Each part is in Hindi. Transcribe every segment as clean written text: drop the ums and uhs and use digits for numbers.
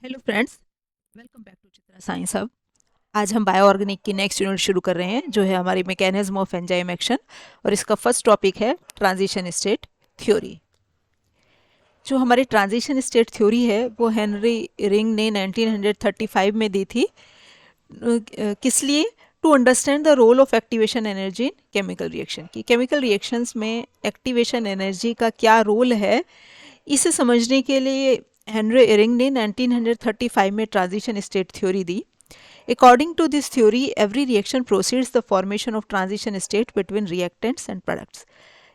Hello friends, welcome back to Chitra science hub. आज हम बायोऑर्गेनिक की नेक्स्ट यूनिट शुरू कर रहे हैं जो है हमारी मैकेनिज्म ऑफ एंजाइम एक्शन, और इसका फर्स्ट टॉपिक है ट्रांजिशन स्टेट थ्योरी। जो हमारी ट्रांजिशन स्टेट थ्योरी है वो हेनरी रिंग ने 1935 में दी थी। किस लिए? To understand the role of activation energy in chemical reaction, की केमिकल रिएक्शंस में एक्टिवेशन एनर्जी का क्या रोल है, इसे समझने के लिए हेनरी इरिंग ने 1935 में ट्रांजिशन स्टेट थ्योरी दी। According to this theory every reaction proceeds the formation of transition state between reactants and products.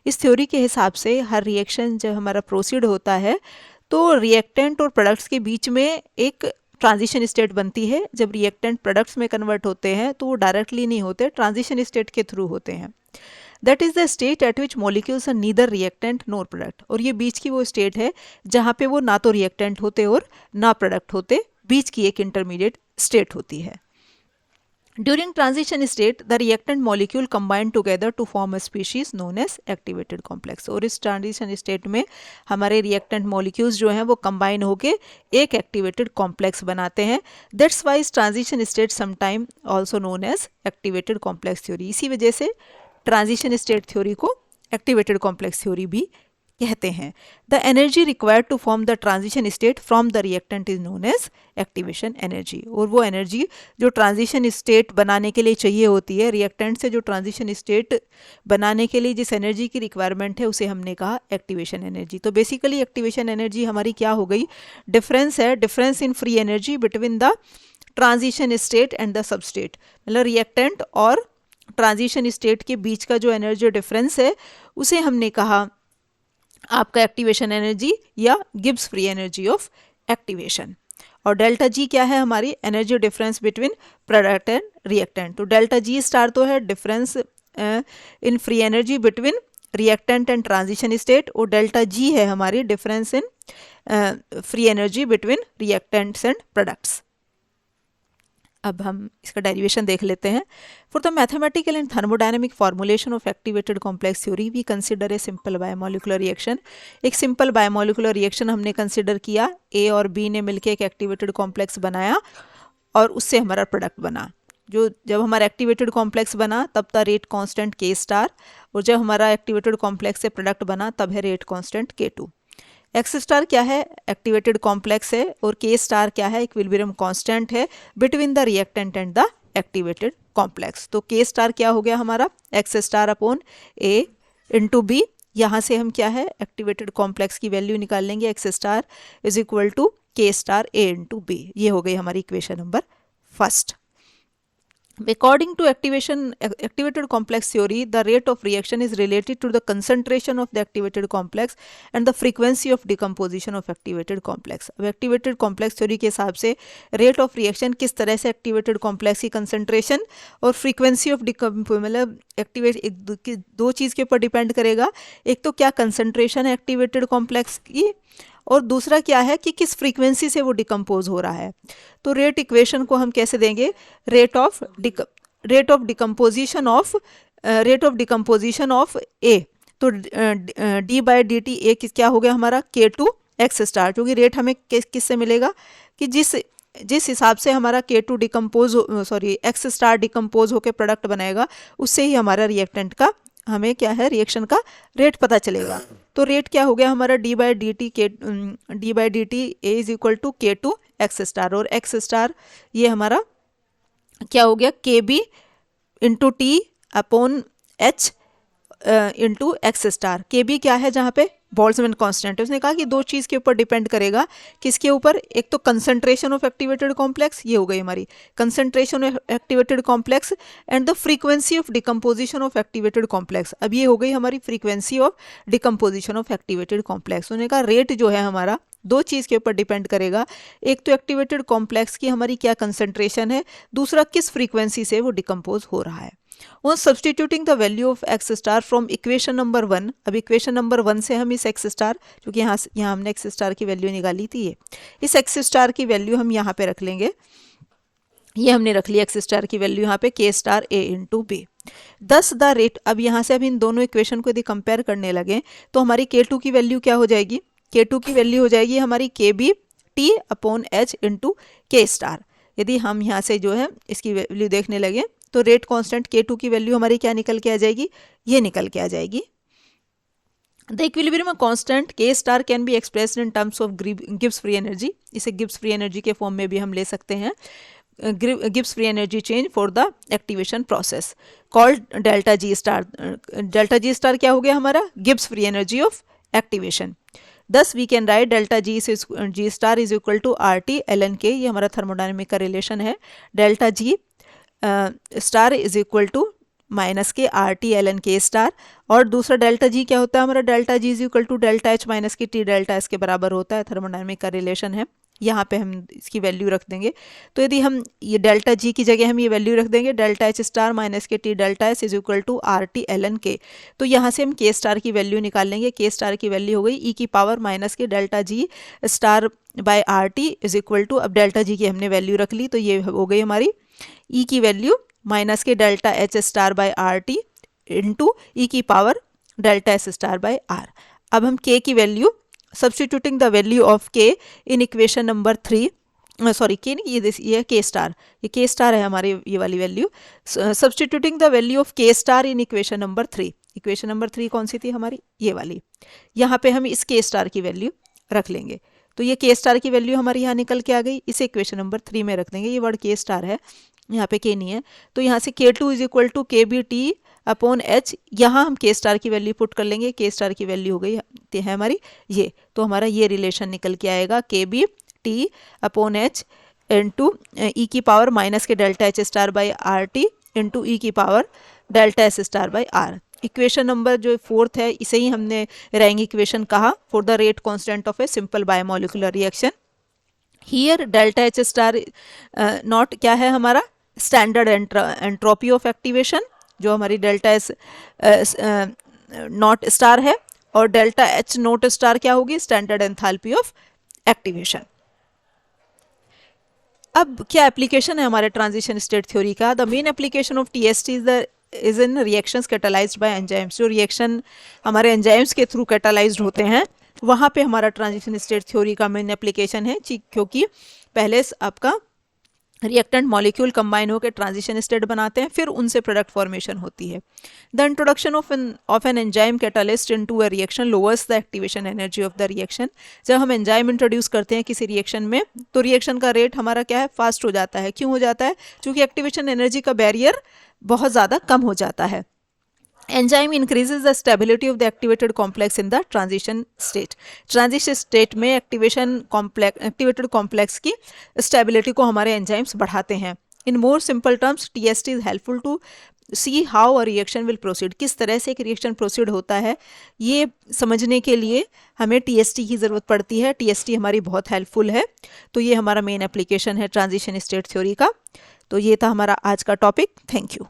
इस थ्योरी के हिसाब से हर रिएक्शन जब हमारा प्रोसीड होता है तो रिएक्टेंट और प्रोडक्ट्स के बीच में एक ट्रांजिशन स्टेट बनती है। जब रिएक्टेंट प्रोडक्ट्स में कन्वर्ट होते हैं तो वो डायरेक्टली नहीं होते, ट्रांजिशन स्टेट के थ्रू होते हैं। That is the state at which molecules are neither reactant nor product. और ये बीच की वो स्टेट है जहाँ पे वो ना तो रिएक्टेंट होते और ना प्रोडक्ट होते, बीच की एक इंटरमीडिएट स्टेट होती है। During transition state, the reactant molecule combine together to form a species known as activated complex। और इस ट्रांजिशन स्टेट में हमारे रिएक्टेंट मॉलिक्यूल्स जो हैं वो कंबाइन होके एक एक्टिवेटेड कॉम्प्लेक्स बनाते हैं। That's why transition state sometime also known as activated complex theory. इसी वजह से ट्रांजिशन स्टेट थ्योरी को एक्टिवेटेड कॉम्प्लेक्स थ्योरी भी कहते हैं। The energy required to form the transition state from the reactant is known as activation energy. और वो एनर्जी जो ट्रांजिशन स्टेट बनाने के लिए चाहिए होती है, रिएक्टेंट से जो ट्रांजिशन स्टेट बनाने के लिए जिस एनर्जी की रिक्वायरमेंट है उसे हमने कहा एक्टिवेशन एनर्जी। तो बेसिकली एक्टिवेशन एनर्जी हमारी क्या हो गई? डिफरेंस है, difference in free energy between the transition state and the substrate. मतलब रिएक्टेंट और ट्रांजिशन स्टेट के बीच का जो एनर्जी डिफरेंस है उसे हमने कहा आपका एक्टिवेशन एनर्जी या Gibbs free energy of activation. और डेल्टा जी क्या है? हमारी energy difference between product and reactant. तो डेल्टा जी स्टार तो है difference in free energy between reactant and transition state, और डेल्टा जी है हमारी difference in free energy between reactants and products. अब हम इसका डेरिवेशन देख लेते हैं। For the mathematical and thermodynamic formulation of activated complex theory we consider a simple bimolecular reaction. एक सिंपल बायोमोलिकुलर रिएक्शन हमने कंसिडर किया। ए और बी ने मिलकर एक एक्टिवेटेड कॉम्प्लेक्स बनाया और उससे हमारा प्रोडक्ट बना। जो जब हमारा एक्टिवेटेड कॉम्प्लेक्स बना तब था रेट कांस्टेंट के स्टार, और जब हमारा एक्टिवेटेड कॉम्प्लेक्स से प्रोडक्ट बना तब है रेट कांस्टेंट के टू। एक्स स्टार क्या है? एक्टिवेटेड कॉम्प्लेक्स है। और के स्टार क्या है? इक्विलिब्रियम कांस्टेंट है between the reactant and the activated complex. तो के स्टार क्या हो गया हमारा? एक्स स्टार अपॉन ए इंटू बी। यहाँ से हम क्या है एक्टिवेटेड कॉम्प्लेक्स की वैल्यू निकाल लेंगे। X star is equal to K star A into B. ये हो गई हमारी equation number first. According to activated complex theory, the rate of reaction is related to the concentration of the activated complex and the frequency of decomposition of activated complex। अब activated complex theory के हिसाब से rate of reaction किस तरह से activated complex की concentration और frequency of मतलब activate दो चीज़ के ऊपर डिपेंड करेगा। एक तो क्या concentration है activated complex की, और दूसरा क्या है कि किस फ्रीक्वेंसी से वो डिकम्पोज हो रहा है। तो रेट इक्वेशन को हम कैसे देंगे? रेट ऑफ डिकम्पोजिशन ऑफ ए। तो डी बाई डी टी ए क्या हो गया हमारा? के टू एक्स स्टार। क्योंकि रेट हमें किससे मिलेगा कि जिस हिसाब से हमारा के टू एक्स स्टार डिकम्पोज होकर प्रोडक्ट बनाएगा उससे ही हमारा रिएक्टेंट का हमें क्या है रिएक्शन का रेट पता चलेगा। तो रेट क्या हो गया हमारा? D by D T A is equal to K two X star. और एक्स स्टार ये हमारा क्या हो गया? K B into T upon H into X star. K B क्या है? जहाँ पे बोल्ट्जमैन कांस्टेंट है। उसने कहा कि दो चीज़ के ऊपर डिपेंड करेगा। किसके ऊपर? एक तो कंसंट्रेशन ऑफ एक्टिवेटेड कॉम्प्लेक्स, ये हो गई हमारी concentration of activated complex, and the frequency of decomposition of activated complex. अब ये हो गई हमारी frequency of decomposition of activated complex. उन्होंने कहा रेट जो है हमारा दो चीज़ के ऊपर डिपेंड करेगा। एक तो एक्टिवेटेड कॉम्प्लेक्स की हमारी क्या कंसंट्रेशन है, दूसरा किस फ्रीक्वेंसी से वो डिकम्पोज हो रहा है। वो substituting the value of x star from equation number 1। अब इक्वेशन नंबर 1 से हम इस एक्स स्टार, क्योंकि यहाँ हमने एक्स स्टार की वैल्यू निकाली थी, ये इस एक्स स्टार की वैल्यू हम यहाँ पे रख लेंगे। ये हमने रख लिया एक्स स्टार की वैल्यू यहाँ पे के स्टार ए इंटू बी। दस द रेट। अब यहाँ से अब इन दोनों इक्वेशन को यदि कंपेयर करने लगे तो हमारी के टू की वैल्यू क्या हो जाएगी? के टू की वैल्यू हो जाएगी हमारी K B T upon H into K star. यदि हम यहाँ से जो है इसकी वैल्यू देखने लगे तो रेट कांस्टेंट K2 की वैल्यू हमारी क्या निकल के आ जाएगी, ये निकल के आ जाएगी। The equilibrium constant K star can be expressed in terms of Gibbs free energy. इसे गिब्स फ्री एनर्जी के फॉर्म में भी हम ले सकते हैं। Gibbs free energy change for the activation process called delta G star. Delta G star क्या हो गया हमारा, Gibbs free energy of activation. Thus we can write delta G star is equal to RT ln K। ये हमारा थर्मोडायनेमिक का रिलेशन है। Delta G star is equal to minus के RT ln K स्टार। और दूसरा डेल्टा G क्या होता है हमारा, delta G is equal to delta H minus की T डेल्टा S के बराबर होता है। थर्मोडायनेमिक का रिलेशन है। यहाँ पे हम इसकी वैल्यू रख देंगे। तो यदि हम ये डेल्टा G की जगह हम ये वैल्यू रख देंगे डेल्टा H स्टार माइनस के T delta S is equal to RT ln K। तो यहाँ से हम K स्टार की वैल्यू निकाल लेंगे। K स्टार की वैल्यू हो गई e की पावर माइनस के delta G star by RT is equal to, अब डेल्टा G की हमने वैल्यू रख ली तो ये हो गई हमारी e की वैल्यू माइनस के delta H star by RT into e की power delta S star by R। अब हम K की value substituting the value of K in equation number 3, sorry K नहीं, ये K स्टार, ये K स्टार है हमारी ये वाली value. substituting the value of K star in equation number 3। Equation number 3 कौन सी थी हमारी, ये वाली। यहाँ पे हम इस K स्टार की वैल्यू रख लेंगे। तो ये K स्टार की वैल्यू हमारी यहाँ निकल के आ गई। इसे इक्वेशन नंबर 3 में रख देंगे। ये वर्ड K स्टार है, यहाँ पे K नहीं है। तो यहाँ से K2 is equal to KBT upon H, यहाँ हम K स्टार की वैल्यू पुट कर लेंगे। K स्टार की वैल्यू हो गई है हमारी ये। तो हमारा ये रिलेशन निकल के आएगा KBT upon H into e की पावर माइनस के delta H star by RT into e की power delta S star by R। Equation number जो 4th है इसे ही हमने रैंक इक्वेशन कहा for the rate constant of a simple bimolecular reaction. Here delta H star naught क्या है हमारा, स्टैंडर्ड एंट्रोपी ऑफ एक्टिवेशन जो हमारी डेल्टा S नॉट स्टार है, और डेल्टा H नोट स्टार क्या होगी, स्टैंडर्ड एंथैल्पी ऑफ एक्टिवेशन। अब क्या एप्लीकेशन है हमारे ट्रांजिशन स्टेट थ्योरी का। The main application of TST is in reactions catalysed by enzymes. जो रिएक्शन हमारे एंजाइम्स के थ्रू कैटालाइज्ड होते हैं वहाँ पे हमारा ट्रांजिशन स्टेट थ्योरी का मेन एप्लीकेशन है, क्योंकि पहले आपका रिएक्टेंट मॉलिक्यूल कंबाइन होकर ट्रांजिशन स्टेट बनाते हैं, फिर उनसे प्रोडक्ट फॉर्मेशन होती है। The introduction of an enzyme catalyst into a reaction lowers the activation energy of the reaction. जब हम एंजाइम इंट्रोड्यूस करते हैं किसी रिएक्शन में तो रिएक्शन का रेट हमारा क्या है, फास्ट हो जाता है। क्यों हो जाता है, क्योंकि एक्टिवेशन एनर्जी का बैरियर बहुत ज़्यादा कम हो जाता है। Enzyme increases the stability of the activated complex in the transition state. Transition state में एक्टिवेटेड कॉम्प्लेक्स की स्टेबिलिटी को हमारे एंजाइम्स बढ़ाते हैं। In more simple terms TST is helpful to see how a reaction will proceed. किस तरह से एक रिएक्शन प्रोसीड होता है ये समझने के लिए हमें TST की ज़रूरत पड़ती है। TST हमारी बहुत हेल्पफुल है। तो ये हमारा मेन एप्लीकेशन है ट्रांजिशन स्टेट थ्योरी का। तो ये था हमारा आज का टॉपिक। Thank you.